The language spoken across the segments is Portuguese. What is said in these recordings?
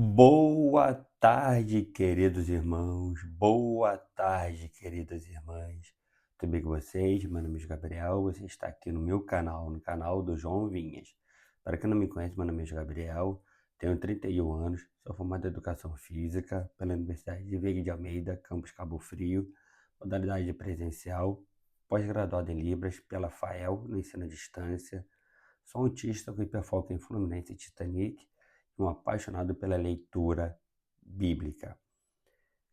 Boa tarde, queridos irmãos. Boa tarde, queridas irmãs. Tudo bem com vocês? Meu nome é Gabriel. Você está aqui no meu canal, no canal do João Vinhas. Para quem não me conhece, meu nome é Gabriel. Tenho 31 anos. Sou formado em Educação Física pela Universidade de Veiga de Almeida, campus Cabo Frio, modalidade presencial. Pós-graduado em Libras pela FAEL, no ensino à distância. Sou autista com hiperfoco em Fluminense e Titanic, e um apaixonado pela leitura bíblica.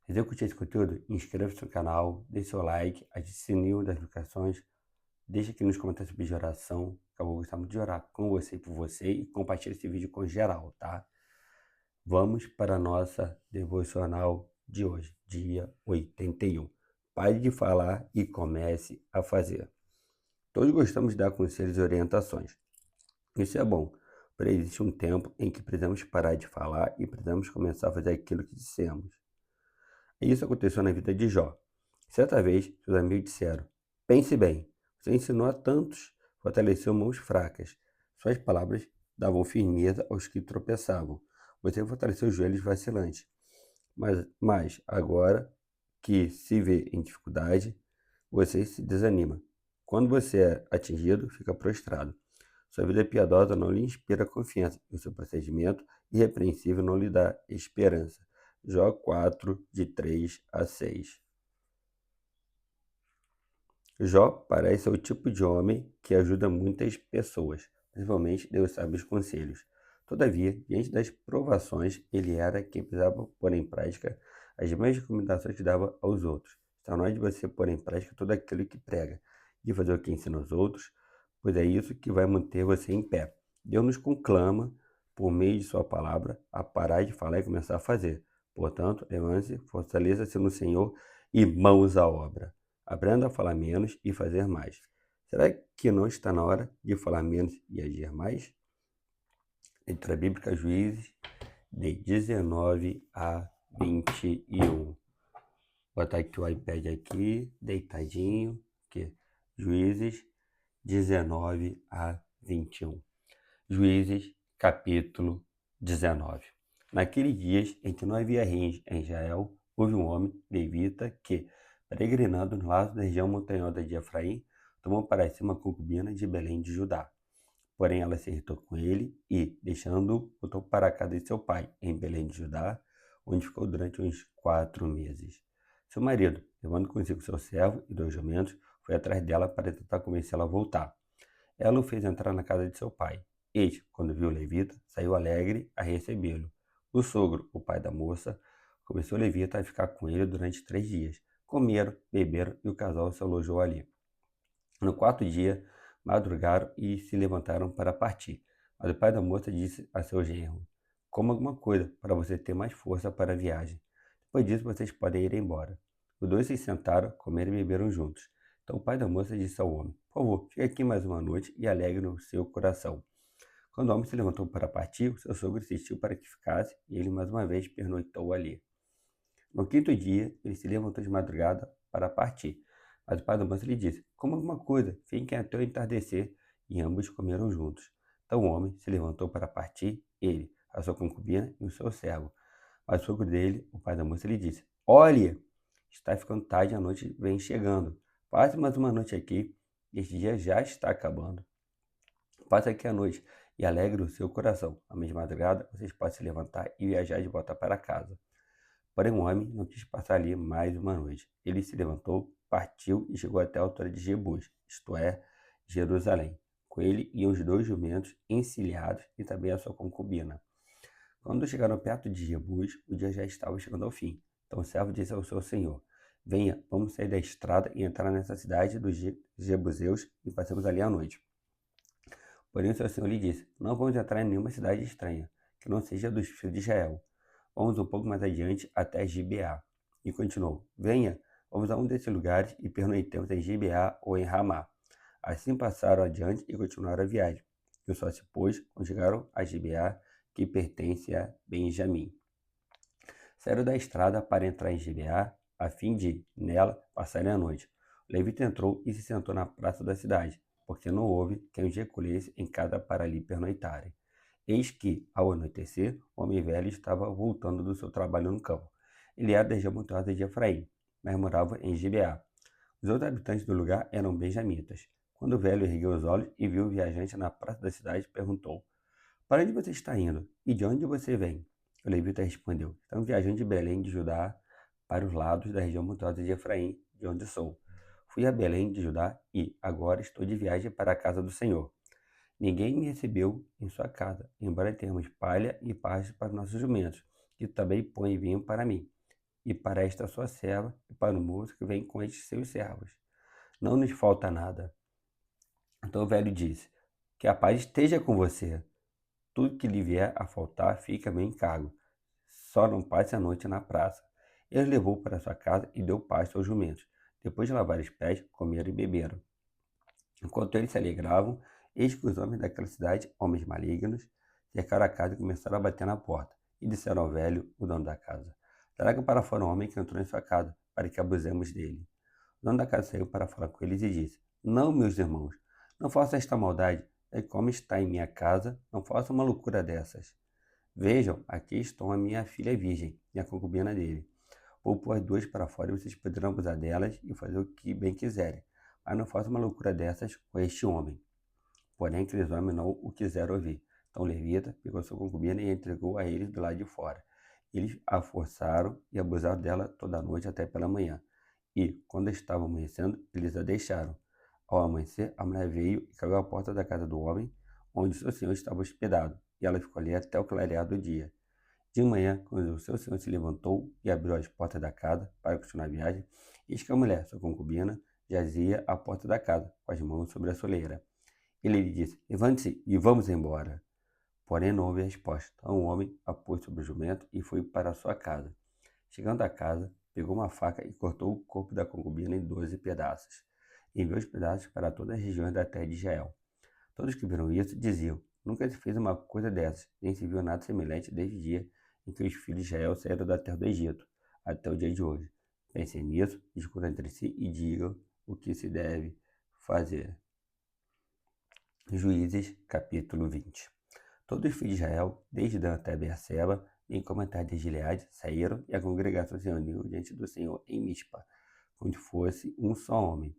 Se você curtiu esse conteúdo, inscreva-se no canal, deixe seu like, ative o sininho das notificações, deixe aqui nos comentários sobre de oração, que eu vou gostar muito de orar com você e por você, e compartilhe esse vídeo com geral, tá? Vamos para a nossa devocional de hoje, dia 81. Pare de falar e comece a fazer. Todos gostamos de dar conselhos e orientações. Isso é bom, porém existe um tempo em que precisamos parar de falar e precisamos começar a fazer aquilo que dissemos. E isso aconteceu na vida de Jó. Certa vez, seus amigos disseram: pense bem, você ensinou a tantos, fortaleceu mãos fracas. Suas palavras davam firmeza aos que tropeçavam. Você fortaleceu os joelhos vacilantes. Mas agora que se vê em dificuldade, você se desanima. Quando você é atingido, fica prostrado. Sua vida piedosa não lhe inspira confiança, e o seu procedimento irrepreensível não lhe dá esperança. Jó 4, de 3 a 6. Jó parece ser o tipo de homem que ajuda muitas pessoas, principalmente Deus sabe os conselhos. Todavia, diante das provações, ele era quem precisava pôr em prática as mesmas recomendações que dava aos outros. Está na hora de você pôr em prática tudo aquilo que prega, de fazer o que ensina aos outros, pois é isso que vai manter você em pé. Deus nos conclama, por meio de sua palavra, a parar de falar e começar a fazer. Portanto, levante-se, fortaleça-se no Senhor e mãos à obra. Aprenda a falar menos e fazer mais. Será que não está na hora de falar menos e agir mais? Leitura Bíblica Juízes, de 19 a 21. Vou botar aqui o iPad aqui, deitadinho, que Juízes 19 a 21. Juízes, capítulo 19. Naqueles dias em que não havia reis em Israel, houve um homem levita que, peregrinando no lado da região montanhosa de Efraim, tomou para si uma concubina de Belém de Judá. Porém, ela se irritou com ele e, deixando-o, voltou para a casa de seu pai, em Belém de Judá, onde ficou durante uns 4 meses. Seu marido, levando consigo seu servo e 2 jumentos, foi atrás dela para tentar convencê-la a voltar. Ela o fez entrar na casa de seu pai. Este, quando viu o levita, saiu alegre a recebê-lo. O sogro, o pai da moça, convenceu o levita a ficar com ele durante 3 dias. Comeram, beberam e o casal se alojou ali. No 4º dia, madrugaram e se levantaram para partir. Mas o pai da moça disse a seu genro: coma alguma coisa para você ter mais força para a viagem. Depois disso, vocês podem ir embora. Os dois se sentaram, comeram e beberam juntos. Então o pai da moça disse ao homem: por favor, fique aqui mais uma noite e alegre no seu coração. Quando o homem se levantou para partir, o seu sogro insistiu para que ficasse e ele mais uma vez pernoitou ali. No 5º dia, ele se levantou de madrugada para partir. Mas o pai da moça lhe disse: coma alguma coisa, fiquem até o entardecer. E ambos comeram juntos. Então o homem se levantou para partir, ele, a sua concubina e o seu servo. Mas o sogro dele, o pai da moça, lhe disse: olhe, está ficando tarde, a noite vem chegando. Passe mais uma noite aqui, este dia já está acabando. Passe aqui a noite e alegre o seu coração. À mesma madrugada, vocês podem se levantar e viajar de volta para casa. Porém, o homem não quis passar ali mais uma noite. Ele se levantou, partiu e chegou até a altura de Jebus, isto é, Jerusalém. Com ele iam os 2 jumentos encilhados e também a sua concubina. Quando chegaram perto de Jebus, o dia já estava chegando ao fim. Então o servo disse ao seu senhor: venha, vamos sair da estrada e entrar nessa cidade dos Jebuseus e passemos ali a noite. Porém o seu senhor lhe disse: não vamos entrar em nenhuma cidade estranha, que não seja dos filhos de Israel. Vamos um pouco mais adiante até Gibeá. E continuou: venha, vamos a um desses lugares e pernoitemos em Gibeá ou em Ramá. Assim passaram adiante e continuaram a viagem. E o sol se pôs quando chegaram a Gibeá, que pertence a Benjamim. Saíram da estrada para entrar em Gibeá, a fim de, nela, passarem a noite. O levita entrou e se sentou na praça da cidade, porque não houve quem os recolhesse em casa para ali pernoitarem. Eis que, ao anoitecer, o homem velho estava voltando do seu trabalho no campo. Ele era da região montanhosa de Efraim, mas morava em Gibeá. Os outros habitantes do lugar eram benjamitas. Quando o velho ergueu os olhos e viu o viajante na praça da cidade, perguntou: Para onde você está indo? E de onde você vem? O levita respondeu: Estamos viajando de Belém de Judá para os lados da região montanhosa de Efraim, de onde sou. Fui a Belém de Judá e agora estou de viagem para a casa do Senhor. Ninguém me recebeu em sua casa, embora tenhamos palha e pasto para nossos jumentos, que também põe vinho para mim, e para esta sua serva, e para o moço que vem com estes seus servos. Não nos falta nada. Então o velho disse: Que a paz esteja com você. Tudo que lhe vier a faltar fica a meu encargo. Só não passe a noite na praça. Ele levou para sua casa e deu pasto aos jumentos. Depois de lavar os pés, comeram e beberam. Enquanto eles se alegravam, eis que os homens daquela cidade, homens malignos, cercaram a casa e começaram a bater na porta. E disseram ao velho, o dono da casa: Traga para fora o homem que entrou em sua casa, para que abusemos dele. O dono da casa saiu para falar com eles e disse: Não, meus irmãos, não façam esta maldade. É como está em minha casa, não façam uma loucura dessas. Vejam, aqui estão a minha filha virgem e a concubina dele. Vou pôr as duas para fora e vocês poderão abusar delas e fazer o que bem quiserem. Mas não façam uma loucura dessas com este homem. Porém, aqueles homens não o quiseram ouvir. Então o levita pegou sua concubina e a entregou a eles do lado de fora. Eles a forçaram e abusaram dela toda a noite até pela manhã. E, quando estava amanhecendo, eles a deixaram. Ao amanhecer, a mulher veio e caiu à porta da casa do homem, onde seu senhor estava hospedado, e ela ficou ali até o clarear do dia. De manhã, quando o seu senhor se levantou e abriu as portas da casa para continuar a viagem, eis que a mulher, sua concubina, jazia à porta da casa, com as mãos sobre a soleira. Ele lhe disse: Levante-se e vamos embora. Porém, não houve resposta. Então o homem a pôs sobre o jumento e foi para a sua casa. Chegando à casa, pegou uma faca e cortou o corpo da concubina em 12 pedaços. E enviou os pedaços para todas as regiões da terra de Israel. Todos que viram isso diziam: Nunca se fez uma coisa dessas, nem se viu nada semelhante desde o dia em que os filhos de Israel saíram da terra do Egito, até o dia de hoje. Pensem nisso, discutam entre si e digam o que se deve fazer. Juízes, capítulo 20. Todos os filhos de Israel, desde Dan até Beerseba, em comentário de Gileade, saíram e a congregação se reuniu diante do Senhor em Mispa, como se fosse um só homem.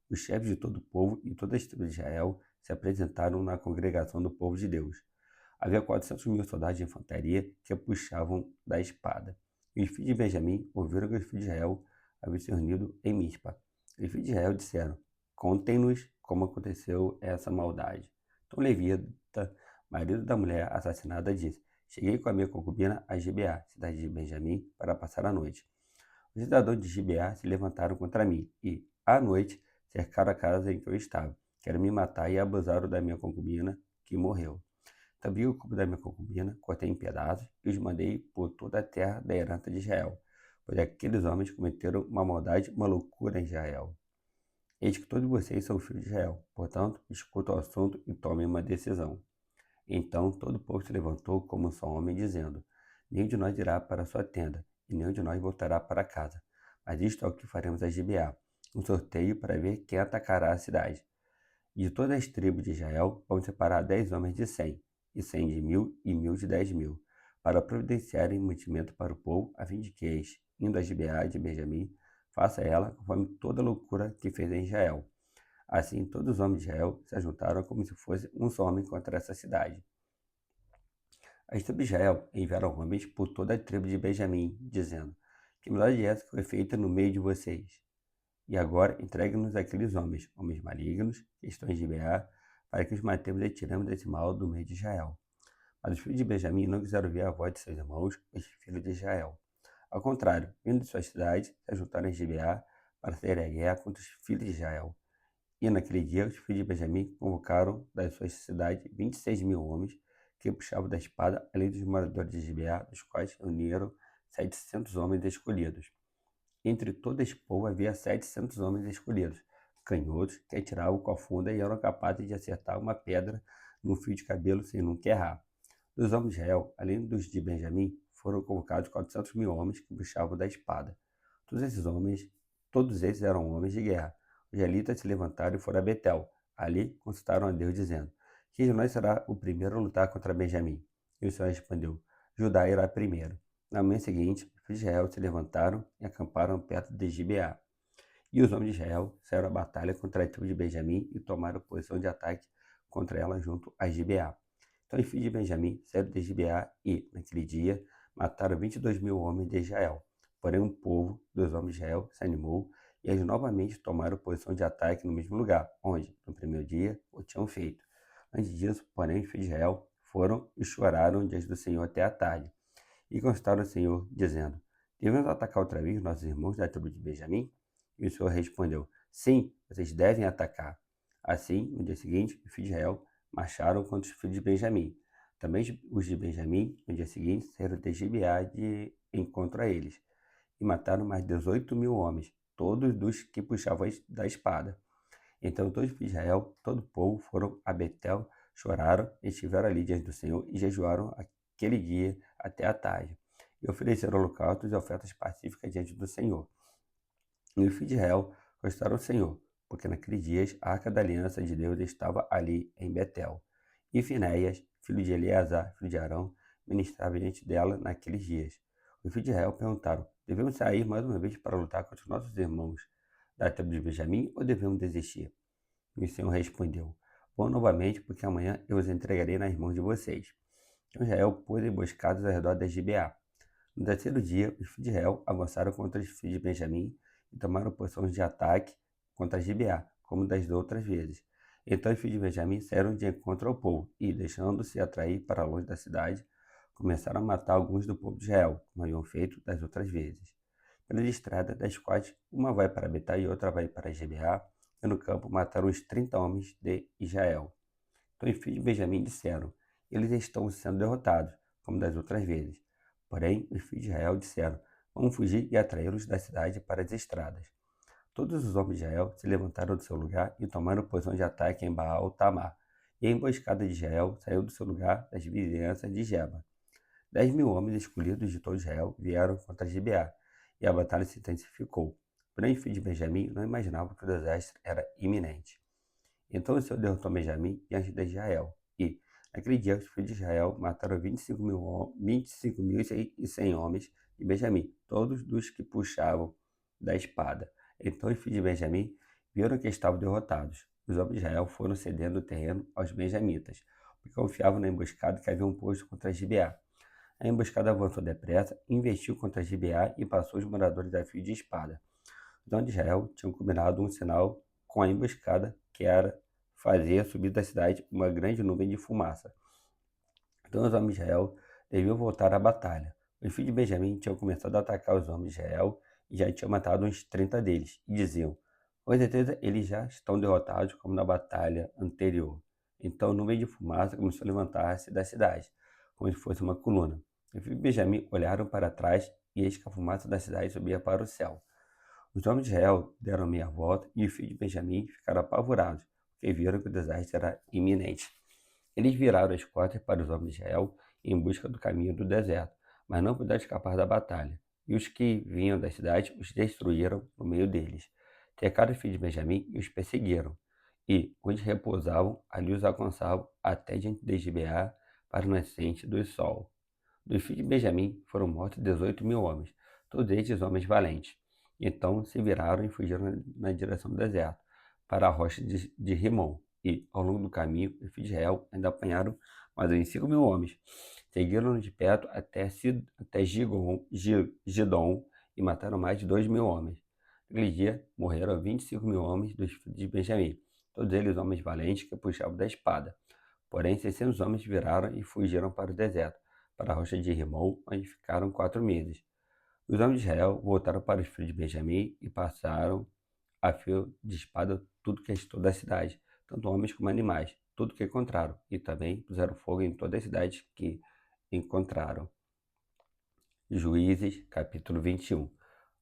Os chefes de todo o povo e todas as tribos de Israel se apresentaram na congregação do povo de Deus. Havia 400.000 soldados de infantaria que puxavam da espada. E os filhos de Benjamim ouviram que os filhos de Israel haviam se reunido em Mispa. E os filhos de Israel disseram: Contem-nos como aconteceu essa maldade. Então Levita, marido da mulher assassinada, disse: Cheguei com a minha concubina a Gibeá, cidade de Benjamim, para passar a noite. Os cidadãos de Gibeá se levantaram contra mim e, à noite, cercaram a casa em que eu estava. Quero me matar e abusaram da minha concubina, que morreu. Também o corpo da minha concubina cortei em pedaços e os mandei por toda a terra da herança de Israel, pois aqueles homens cometeram uma maldade, uma loucura em Israel. Eis que todos vocês são filhos de Israel, portanto, discutam o assunto e tomem uma decisão. Então todo o povo se levantou como um só homem, dizendo: Nenhum de nós irá para a sua tenda, e nenhum de nós voltará para casa. Mas isto é o que faremos a Gibeá, um sorteio para ver quem atacará a cidade. De todas as tribos de Israel, vamos separar 10 homens de 100, e 100 de 1.000, e 1.000 de 10.000, para providenciarem mantimento para o povo, a fim de que eles, indo a Gibeá de Benjamim, faça ela conforme toda a loucura que fez em Israel. Assim, todos os homens de Israel se ajuntaram como se fosse um só homem contra essa cidade. As tribos de Israel enviaram homens por toda a tribo de Benjamim, dizendo: Que maldade é essa que foi feita no meio de vocês? E agora entregue-nos aqueles homens, homens malignos, que estão em Gibeá, para que os matemos e tiremos desse mal do meio de Israel. Mas os filhos de Benjamim não quiseram ouvir a voz de seus irmãos, os filhos de Israel. Ao contrário, vindo de suas cidades, se ajuntaram em Gibeá para sair à guerra contra os filhos de Israel. E naquele dia, os filhos de Benjamim convocaram das suas cidades 26.000 homens que puxavam da espada, além dos moradores de Gibeá, dos quais uniram 700 homens escolhidos. Entre todo esse povo havia 700 homens escolhidos, canhotos, que atiravam com a funda e eram capazes de acertar uma pedra num fio de cabelo sem nunca errar. Dos homens de Israel, além dos de Benjamim, foram convocados 400.000 homens que puxavam da espada. Todos esses eram homens de guerra. Os israelitas se levantaram e foram a Betel. Ali consultaram a Deus, dizendo: Quem de nós será o primeiro a lutar contra Benjamim? E o Senhor respondeu: Judá irá primeiro. Na manhã seguinte, os filhos de Israel se levantaram e acamparam perto de Gibeá. E os homens de Israel saíram à batalha contra a tribo de Benjamim e tomaram posição de ataque contra ela junto a Gibeá. Então os filhos de Benjamim saíram de Gibeá e, naquele dia, mataram 22.000 homens de Israel. Porém, o povo dos homens de Israel se animou e eles novamente tomaram posição de ataque no mesmo lugar, onde, no primeiro dia, o tinham feito. Antes disso, porém, os filhos de Israel foram e choraram diante do Senhor até a tarde. E consultaram o Senhor, dizendo: Devemos atacar outra vez nossos irmãos da tribo de Benjamim? E o Senhor respondeu: Sim, vocês devem atacar. Assim, no dia seguinte, os filhos de Israel marcharam contra os filhos de Benjamim. Também os de Benjamim, no dia seguinte, saíram de Gibeá de encontro a eles, e mataram mais de 18.000 homens, todos dos que puxavam da espada. Então todos os filhos de Israel, todo o povo, foram a Betel, choraram e estiveram ali diante do Senhor e jejuaram aquele dia até a tarde. E ofereceram holocaustos e ofertas pacíficas diante do Senhor. E os filhos de Israel gostaram do Senhor, porque naqueles dias a arca da aliança de Deus estava ali em Betel. E Finéias, filho de Eleazar, filho de Arão, ministrava diante dela naqueles dias. Os filhos de Israel perguntaram: Devemos sair mais uma vez para lutar contra os nossos irmãos da tribo de Benjamim ou devemos desistir? E o Senhor respondeu: Vão novamente, porque amanhã eu os entregarei nas mãos de vocês. Então Israel pôs emboscadas ao redor de Gibeá. No terceiro dia, os filhos de Israel avançaram contra os filhos de Benjamim e tomaram posições de ataque contra Gibeá, como das outras vezes. Então os filhos de Benjamim saíram de encontro ao povo e, deixando-se atrair para longe da cidade, começaram a matar alguns do povo de Israel, como haviam feito das outras vezes. Pelas estradas, das quais uma vai para Betá e outra vai para Gibeá, e no campo mataram os 30 homens de Israel. Então os filhos de Benjamim disseram: Eles estão sendo derrotados, como das outras vezes. Porém, os filhos de Israel disseram: Vamos fugir e atraí-los da cidade para as estradas. Todos os homens de Israel se levantaram do seu lugar e tomaram posição de ataque em Baal-Tamar. E a emboscada de Israel saiu do seu lugar das vizinhanças de Geba. 10.000 homens escolhidos de todo Israel vieram contra Gibeá, e a batalha se intensificou. Porém, os filhos de Benjamim não imaginavam que o desastre era iminente. Então o Senhor derrotou Benjamim diante de Israel. E, naquele dia, os filhos de Israel mataram 25.100 homens de Benjamim, todos dos que puxavam da espada. Então os filhos de Benjamim viram que estavam derrotados. Os homens de Israel foram cedendo o terreno aos benjamitas, porque confiavam na emboscada que haviam posto contra Gibeá. A emboscada avançou depressa, investiu contra Gibeá e passou os moradores a fio de espada. Os homens de Israel tinham combinado um sinal com a emboscada, que era fazer subir da cidade uma grande nuvem de fumaça. Então os homens de Israel deviam voltar à batalha. Os filhos de Benjamim tinham começado a atacar os homens de Israel e já tinham matado uns 30 deles, e diziam: com certeza eles já estão derrotados como na batalha anterior. Então a nuvem de fumaça começou a levantar-se da cidade, como se fosse uma coluna. Os filhos de Benjamim olharam para trás e eis que a fumaça da cidade subia para o céu. Os homens de Israel deram meia volta e os filhos de Benjamim ficaram apavorados, porque viram que o desastre era iminente. Eles viraram as costas para os homens de Israel em busca do caminho do deserto, mas não puderam escapar da batalha. E os que vinham da cidade os destruíram no meio deles. Cercaram os filhos de Benjamim e os perseguiram. E, onde repousavam, ali os alcançavam até diante de Gibeá para o nascente do sol. Dos filhos de Benjamim foram mortos 18.000 homens, todos estes homens valentes. Então se viraram e fugiram na direção do deserto, para a rocha de Rimon. E, ao longo do caminho, os filhos de Israel ainda apanharam mais uns 5.000 homens. Seguiram de perto até Gidom e mataram mais de 2.000 homens. Naquele dia, morreram 25.000 homens dos filhos de Benjamim, todos eles homens valentes que puxavam da espada. Porém, 600 homens viraram e fugiram para o deserto, para a rocha de Rimon, onde ficaram 4 meses. Os homens de Israel voltaram para os filhos de Benjamim e passaram a fio de espada tudo que restou da cidade, tanto homens como animais, tudo que encontraram, e também puseram fogo em todas as cidades que encontraram. Juízes, capítulo 21.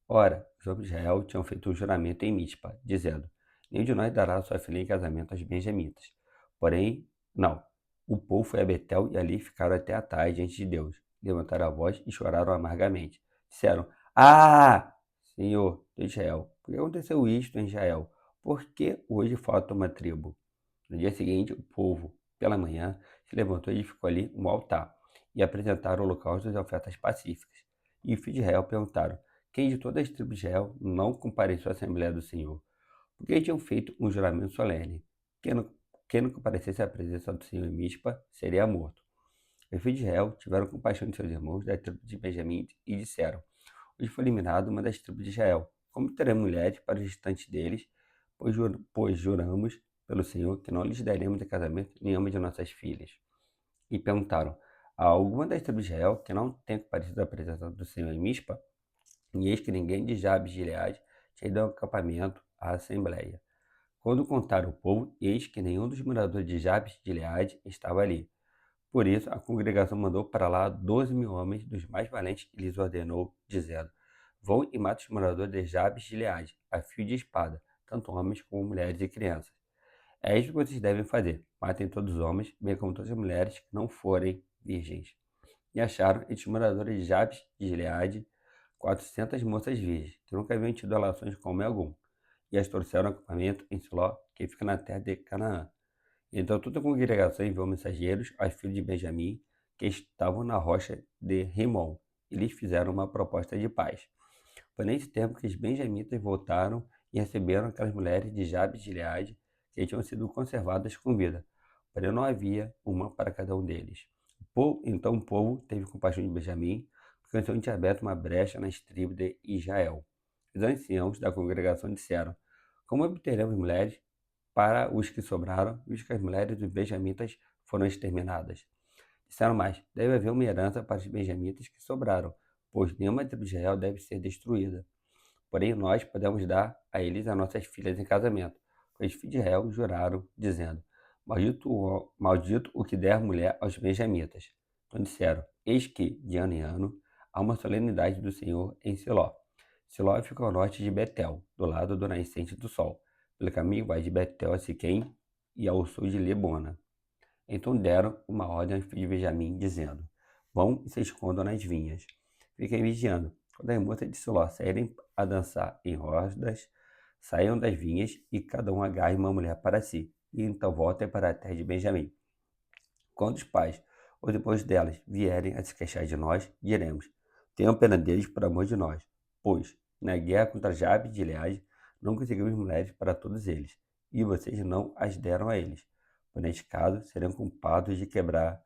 Ora, os homens de Israel tinham feito um juramento em Mispa, dizendo: Nenhum de nós dará sua filha em casamento aos benjamitas. Porém, não. O povo foi a Betel e ali ficaram até a tarde diante de Deus. Levantaram a voz e choraram amargamente. Disseram: Ah, Senhor de Israel, por que aconteceu isto em Israel? Por que hoje falta uma tribo? No dia seguinte, o povo, pela manhã, se levantou e ficou ali um altar. e apresentaram holocaustos e ofertas pacíficas. E os filhos de Israel perguntaram: quem de todas as tribos de Israel não compareceu à Assembleia do Senhor? Porque tinham feito um juramento solene. Quem não comparecesse à presença do Senhor em Mispa seria morto. Os filhos de Israel tiveram compaixão de seus irmãos da tribo de Benjamim e disseram: hoje foi eliminada uma das tribos de Israel. Como teremos mulheres para os restantes deles? Pois juramos pelo Senhor que não lhes daremos em casamento nenhuma de nossas filhas. E perguntaram: há alguma das tribos de Israel que não tenha comparecido à presença do Senhor em Mispa? E eis que ninguém de Jabes de Gileade tinha ido ao acampamento à assembleia. Quando contaram o povo, eis que nenhum dos moradores de Jabes de Gileade estava ali. Por isso, a congregação mandou para lá 12.000 homens dos mais valentes e lhes ordenou, dizendo: vão e matem os moradores de Jabes de Gileade, a fio de espada, tanto homens como mulheres e crianças. É isso que vocês devem fazer: matem todos os homens, bem como todas as mulheres que não forem virgens. E acharam entre os moradores de Jabes de Gileade 400 moças virgens, que nunca haviam tido relações com homem algum, e as trouxeram ao acampamento em Siló, que fica na terra de Canaã. Então toda a congregação enviou mensageiros aos filhos de Benjamim, que estavam na rocha de Rimon, e lhes fizeram uma proposta de paz. Foi nesse tempo que os benjamitas voltaram e receberam aquelas mulheres de Jabes de Gileade que tinham sido conservadas com vida, porém não havia uma para cada um deles. Então o povo teve compaixão de Benjamim, porque o Senhor tinha aberto uma brecha nas tribos de Israel. Os anciãos da congregação disseram: como obteremos mulheres para os que sobraram, visto que as mulheres dos benjamitas foram exterminadas? Disseram mais: deve haver uma herança para os benjamitas que sobraram, pois nenhuma tribo de Israel deve ser destruída. Porém, nós podemos dar a eles as nossas filhas em casamento. Pois os filhos de Israel juraram, dizendo: maldito o que der mulher aos benjamitas. Então disseram: eis que, de ano em ano, há uma solenidade do Senhor em Siló. Siló fica ao norte de Betel, do lado do nascente do sol. Pelo caminho vai de Betel a Siquém e ao sul de Lebona. Então deram uma ordem aos filhos de Benjamim, dizendo: vão e se escondam nas vinhas. Fiquem vigiando. Quando as moças de Siló saírem a dançar em rodas, saiam das vinhas e cada um agarre uma mulher para si, e então voltem para a terra de Benjamim. Quando os pais ou depois delas vierem a se queixar de nós, diremos: tenham pena deles por amor de nós, pois na guerra contra Jabes de Gileade não conseguimos mulheres para todos eles, e vocês não as deram a eles. Pois neste caso serão culpados de quebrar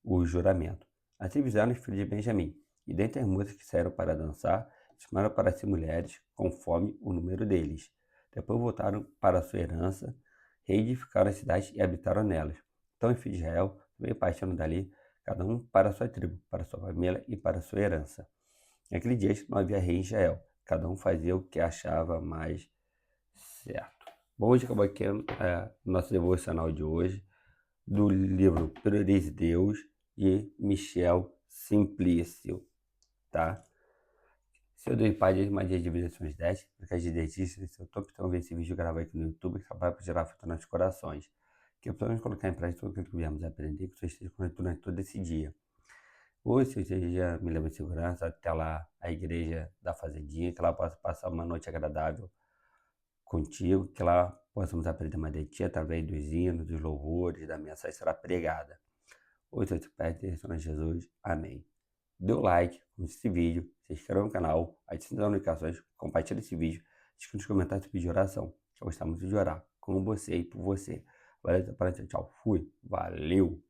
o juramento. Assim fizeram os filhos de Benjamim, e dentre as moças que saíram para dançar, chamaram para si mulheres, conforme o número deles. Depois voltaram para sua herança, reedificaram as cidades e habitaram nelas. Então os filhos de Israel também partiram dali, cada um para a sua tribo, para a sua família e para a sua herança. Naquele dia não havia rei em Israel, cada um fazia o que achava mais certo. Bom, hoje acabou aqui nosso devocional de hoje, do livro Priorize Deus, de Michel Simplício, tá? Seu Deus Pai, de mais dias de vida são os 10, porque as de exercícios, se eu tô optando ver esse vídeo gravado aqui no YouTube, que acabar por gerar afeto nos corações, que podemos colocar em prática tudo aquilo que viemos aprender, que você esteja comigo durante todo esse dia. Hoje, se você já me leva em segurança até lá, a igreja da Fazendinha, que lá possa passar uma noite agradável contigo, que lá possamos aprender mais de ti através dos hinos, dos louvores, da mensagem será pregada. Hoje eu te peço em nome de Jesus. Amém. Dê o like nesse vídeo, se inscreva no canal, ative as notificações, compartilhe esse vídeo, deixe nos comentários se pedir oração. Eu gostava muito de orar com você e por você. Valeu, tchau, fui, valeu!